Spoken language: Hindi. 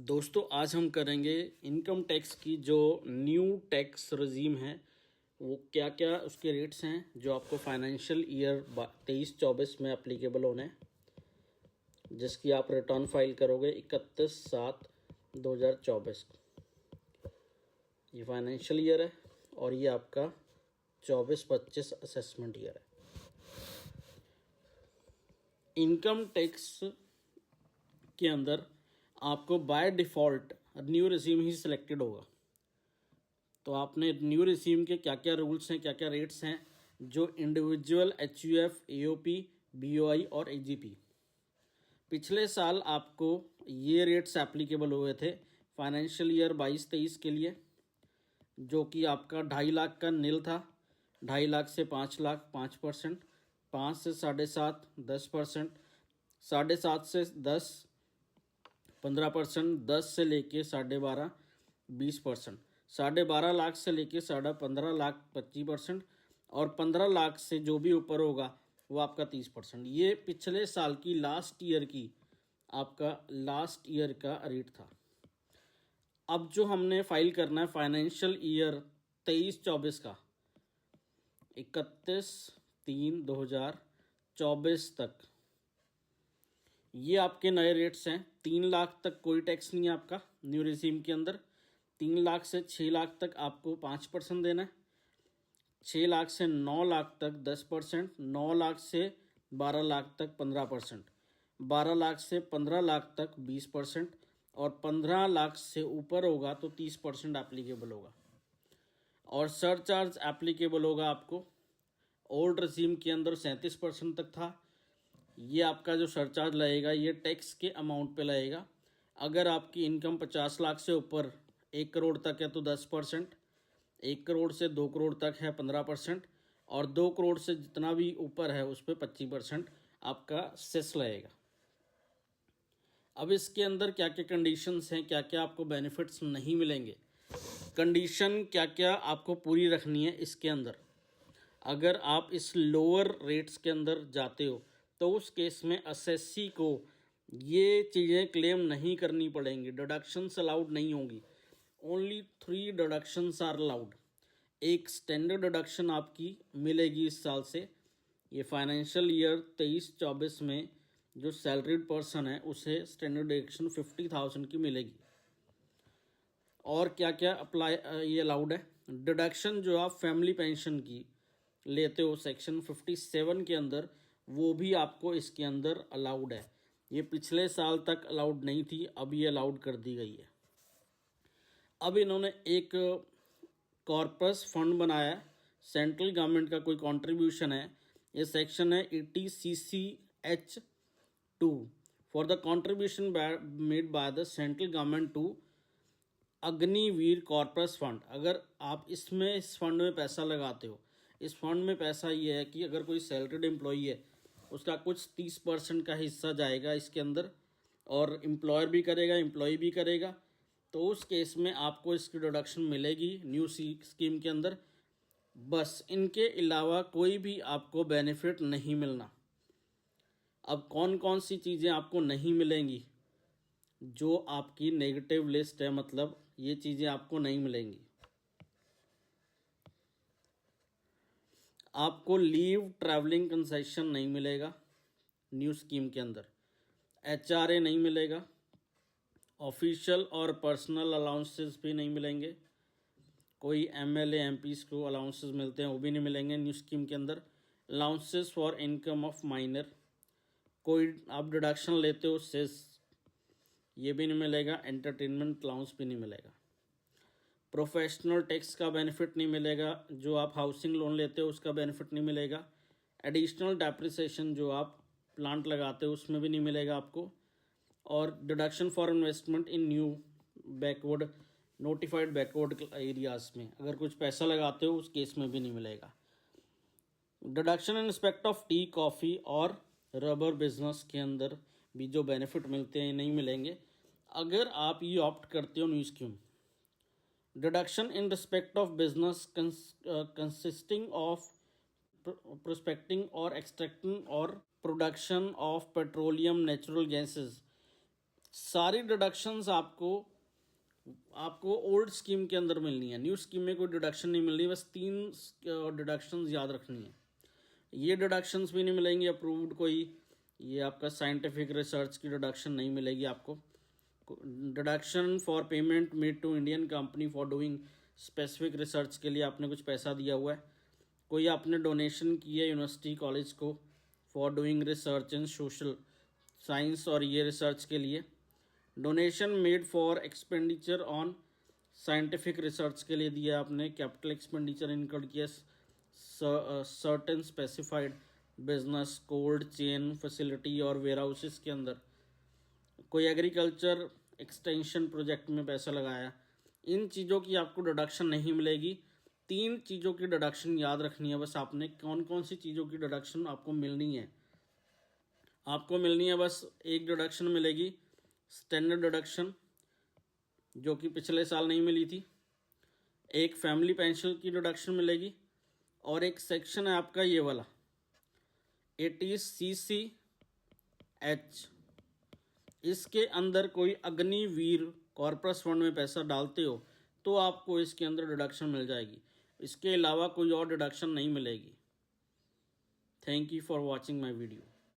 दोस्तों आज हम करेंगे इनकम टैक्स की जो न्यू टैक्स रजीम है वो क्या क्या उसके रेट्स हैं जो आपको फाइनेंशियल ईयर 23-24 में एप्लीकेबल होने हैं, जिसकी आप रिटर्न फाइल करोगे 31/7/2024। ये फाइनेंशियल ईयर है और ये आपका 24-25 असेसमेंट ईयर है। इनकम टैक्स के अंदर आपको by default new regime he selected होगा। तो आपने न्यू रिजीम के क्या क्या रूल्स हैं, क्या क्या रेट्स हैं जो इंडिविजुअल HUF, AOP, BOI और AGP, पिछले साल आपको ये रेट्स एप्लीकेबल हुए थे फाइनेंशियल ईयर 22-23 के लिए, जो कि आपका 2.5 लाख का नील था। 2.5 लाख से 5 लाख 5%, 5 से 7.5 10%, 7.5 से 10 15%, 10 से लेके 12.5 20%, 12.5 लाख से लेके 15.5 लाख 25% और 15 लाख से जो भी ऊपर होगा वो आपका 30%। ये पिछले साल की लास्ट ईयर का रेट था। अब जो हमने फाइल करना है फाइनेंशियल ईयर 23-24 का 31/3/2024 तक, ये आपके नए रेट्स हैं। 3 लाख तक कोई टैक्स नहीं है आपका न्यू रिजीम के अंदर। 3 लाख से 6 लाख तक आपको 5% देना है। 6 लाख से 9 लाख तक 10%, 9 लाख से 12 लाख तक 15%, 12 लाख से 15 लाख तक 20% और 15 लाख से ऊपर होगा तो 30% एप्लीकेबल होगा। और सरचार्ज एप्लीकेबल होगा आपको। ओल्ड रिजीम के अंदर 37% तक था। ये आपका जो सरचार्ज लगेगा ये टैक्स के अमाउंट पे लगेगा। अगर आपकी इनकम 50 लाख से ऊपर 1 करोड़ तक है तो 10%, 1 करोड़ से 2 करोड़ तक है 15% और 2 करोड़ से जितना भी ऊपर है उस पर 25% आपका सेस लगेगा। अब इसके अंदर क्या क्या कंडीशंस हैं, क्या क्या आपको बेनिफिट्स नहीं मिलेंगे, कंडीशन क्या क्या आपको पूरी रखनी है इसके अंदर। अगर आप इस लोअर रेट्स के अंदर जाते हो तो उस केस में असेसी को ये चीज़ें क्लेम नहीं करनी पड़ेंगी, डिडक्शंस अलाउड नहीं होंगी। Only 3 deductions are allowed. एक स्टैंडर्ड डिडक्शन आपकी मिलेगी इस साल से। ये फाइनेंशियल ईयर 23-24 में जो सैलरीड पर्सन है उसे स्टैंडर्ड डिडक्शन 50,000 की मिलेगी। और क्या क्या अप्लाई ये अलाउड है, डिडक्शन जो आप फैमिली पेंशन की लेते हो सेक्शन 57 के अंदर, वो भी आपको इसके अंदर अलाउड है। ये पिछले साल तक अलाउड नहीं थी, अब ये अलाउड कर दी गई है। अब इन्होंने एक कॉर्पस फंड बनाया है, सेंट्रल गवर्नमेंट का कोई कंट्रीब्यूशन है। ये सेक्शन है 80CCH2 for the contribution made by the central government to Agniveer corpus fund. अगर आप इस फंड में पैसा लगाते हो, इस फंड में पैसा ये है कि अगर कोई सैलरीड एम्प्लॉई है उसका कुछ 30% का हिस्सा जाएगा इसके अंदर और एम्प्लॉयर भी करेगा, एम्प्लॉय भी करेगा, तो उस केस में आपको इसकी डिडक्शन मिलेगी न्यू स्कीम के अंदर। बस इनके अलावा कोई भी आपको बेनिफिट नहीं मिलना। अब कौन कौन सी चीज़ें आपको नहीं मिलेंगी, जो आपकी नेगेटिव लिस्ट है, मतलब ये चीज़ें आपको नहीं मिलेंगी। आपको लीव ट्रैवलिंग कंसेशन नहीं मिलेगा न्यू स्कीम के अंदर, HRA नहीं मिलेगा, ऑफिशियल और पर्सनल अलाउंसेस भी नहीं मिलेंगे। कोई MLA MPs को अलाउंसेस मिलते हैं वो भी नहीं मिलेंगे न्यू स्कीम के अंदर। Allowances for income of minor, कोई आप डिडक्शन लेते हो सेस, ये भी नहीं मिलेगा। एंटरटेनमेंट अलाउंस भी नहीं मिलेगा। प्रोफेशनल टैक्स का बेनिफिट नहीं मिलेगा। जो आप हाउसिंग लोन लेते हो उसका बेनिफिट नहीं मिलेगा। एडिशनल डेप्रिसिएशन जो आप प्लांट लगाते हो उसमें भी नहीं मिलेगा आपको। और deduction for investment in new backward notified backward areas में अगर कुछ पैसा लगाते हो उस केस में भी नहीं मिलेगा। Deduction in respect of T, coffee और रबर बिजनेस के अंदर भी जो बेनिफिट मिलते हैं नहीं मिलेंगे अगर आप ये ऑप्ट करते हो new scheme. Deduction in respect of business consisting of prospecting और एक्सट्रैक्टिंग और production of petroleum natural gases सारी डिडक्शंस आपको ओल्ड स्कीम के अंदर मिलनी है, न्यू स्कीम में कोई डिडक्शन नहीं मिलनी। बस 3 डिडक्शंस याद रखनी है। ये डिडक्शंस भी नहीं मिलेंगी अप्रूव्ड कोई, ये आपका साइंटिफिक रिसर्च की डिडक्शन नहीं मिलेगी आपको। Deduction for payment made to Indian company for doing specific research के लिए आपने कुछ पैसा दिया हुआ है, कोई आपने डोनेशन की है यूनिवर्सिटी कॉलेज को for doing research in social science और ये रिसर्च के लिए, donation made for expenditure on scientific research के लिए दिया आपने, कैपिटल एक्सपेंडिचर इनकर्ड किया certain specified business cold chain facility और वेयर हाउसेस के अंदर, कोई एग्रीकल्चर एक्सटेंशन प्रोजेक्ट में पैसा लगाया, इन चीज़ों की आपको डिडक्शन नहीं मिलेगी। 3 चीज़ों की डिडक्शन याद रखनी है बस आपने। कौन कौन सी चीज़ों की डिडक्शन आपको मिलनी है? आपको मिलनी है बस एक डिडक्शन मिलेगी स्टैंडर्ड डिडक्शन, जो कि पिछले साल नहीं मिली थी, एक फैमिली पेंशन की डिडक्शन मिलेगी, और एक सेक्शन है आपका ये वाला 80CCH, इसके अंदर कोई अग्निवीर कॉर्पस फंड में पैसा डालते हो तो आपको इसके अंदर डिडक्शन मिल जाएगी। इसके अलावा कोई और डिडक्शन नहीं मिलेगी। Thank you for watching my video.